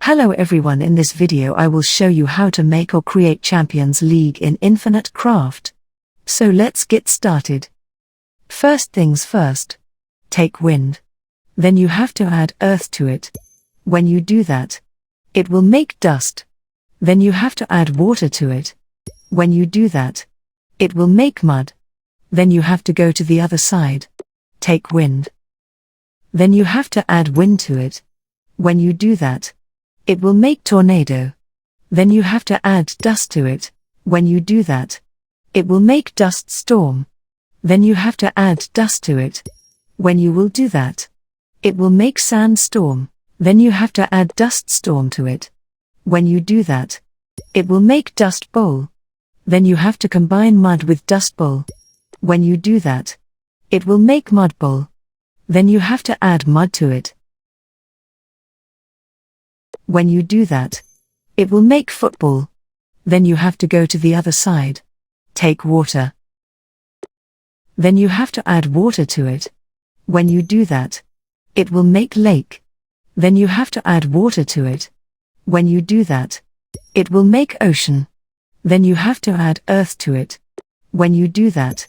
Hello everyone, in this video I will show you how to make or create Champions League in Infinite Craft. So let's get started. First things first. Take wind. Then you have to add earth to it. When you do that, it will make dust. Then you have to add water to it. When you do that, it will make mud. Then you have to go to the other side. Take wind. Then you have to add wind to it. When you do that, it will make tornado. Then you have to add dust to it. When you do that, it will make dust storm. Then you have to add dust to it. When you will do that, it will make sandstorm. Then you have to add dust storm to it. When you do that, it will make dust bowl. Then you have to combine mud with dust bowl. When you do that, it will make mud bowl. Then you have to add mud to it. When you do that, it will make football. Then you have to go to the other side. Take water. Then you have to add water to it. When you do that, it will make lake. Then you have to add water to it. When you do that, it will make ocean. Then you have to add earth to it. When you do that,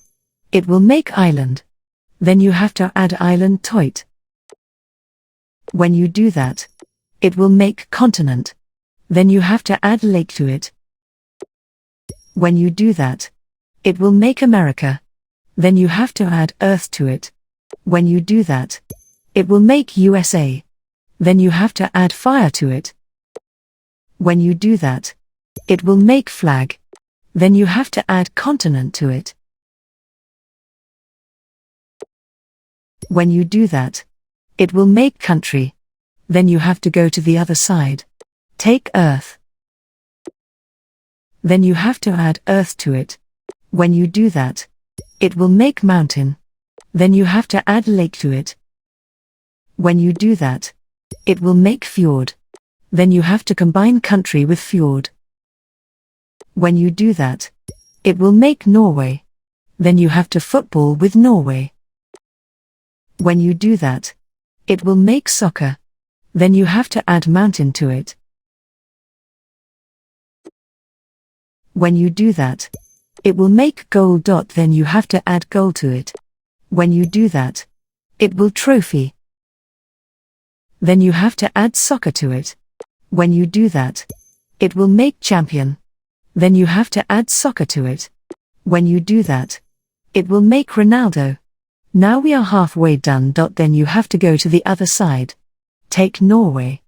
it will make island. Then you have to add island to it. When you do that, it will make continent. Then you have to add lake to it. When you do that, it will make America. Then you have to add earth to it. When you do that, it will make USA. Then you have to add fire to it. When you do that, it will make flag. Then you have to add continent to it. When you do that, it will make country. Then you have to go to the other side. Take earth. Then you have to add earth to it. When you do that, it will make mountain. Then you have to add lake to it. When you do that, it will make fjord. Then you have to combine country with fjord. When you do that, it will make Norway. Then you have to football with Norway. When you do that, it will make soccer. Then you have to add mountain to it. When you do that, it will make goal. Then you have to add goal to it. When you do that, it will trophy. Then you have to add soccer to it. When you do that, it will make champion. Then you have to add soccer to it. When you do that, it will make Ronaldo. Now we are halfway done. Then you have to go to the other side. Take Norway.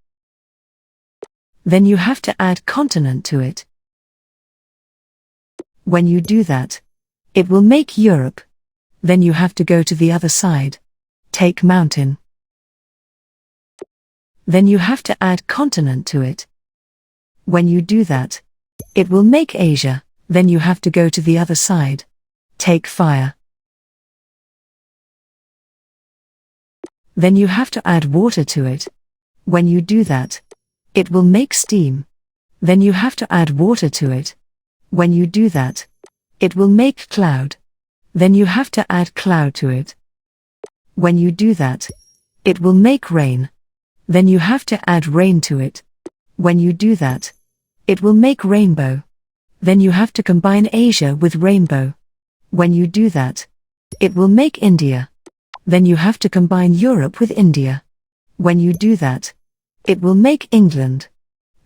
Then you have to add continent to it. When you do that, it will make Europe. Then you have to go to the other side. Take mountain. Then you have to add continent to it. When you do that, it will make Asia. Then you have to go to the other side. Take fire. Then you have to add water to it. When you do that, it will make steam. Then you have to add water to it. When you do that, it will make cloud. Then you have to add cloud to it. When you do that, it will make rain. Then you have to add rain to it. When you do that, it will make rainbow. Then you have to combine Asia with rainbow. When you do that, it will make India. Then you have to combine Europe with India. When you do that, it will make England.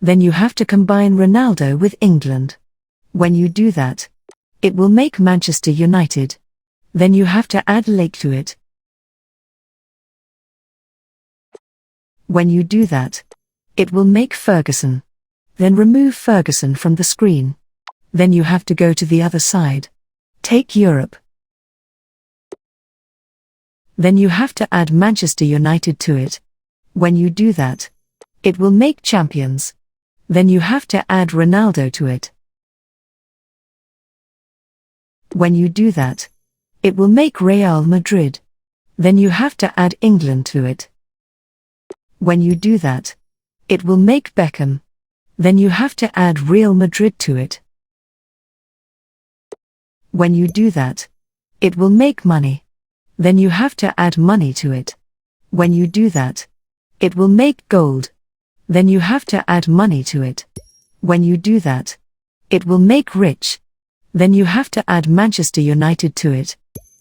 Then you have to combine Ronaldo with England. When you do that, it will make Manchester United. Then you have to add lake to it. When you do that, it will make Ferguson. Then remove Ferguson from the screen. Then you have to go to the other side. Take Europe. Then you have to add Manchester United to it. When you do that, it will make champions. Then you have to add Ronaldo to it. When you do that, it will make Real Madrid. Then you have to add England to it. When you do that, it will make Beckham. Then you have to add Real Madrid to it. When you do that, it will make money. Then you have to add money to it. When you do that, it will make gold. then you have to add money to it. When you do that, it will make rich. Then you have to add Manchester United to it.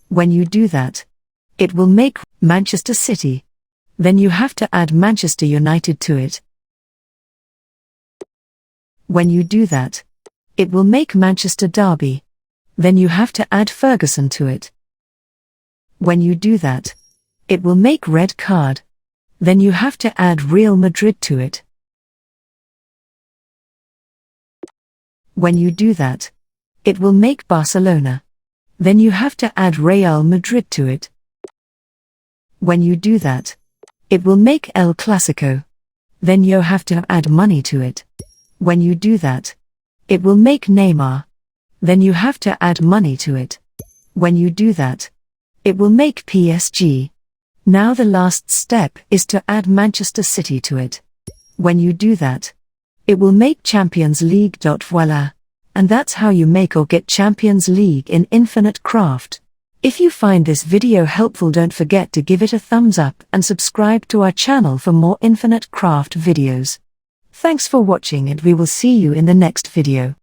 When you do that, it will make Manchester City. Then you have to add Manchester United to it. When you do that, it will make Manchester Derby. Then you have to add Ferguson to it. When you do that, it will make Red Card. Then you have to add Real Madrid to it. When you do that, it will make Barcelona. Then you have to add Real Madrid to it. When you do that, it will make El Clasico. Then you have to add money to it. When you do that, it will make Neymar. Then you have to add money to it. When you do that, it will make PSG. Now the last step is to add Manchester City to it. When you do that, it will make Champions League. Voila. And that's how you make or get Champions League in Infinite Craft. If you find this video helpful, don't forget to give it a thumbs up and subscribe to our channel for more Infinite Craft videos. Thanks for watching, and we will see you in the next video.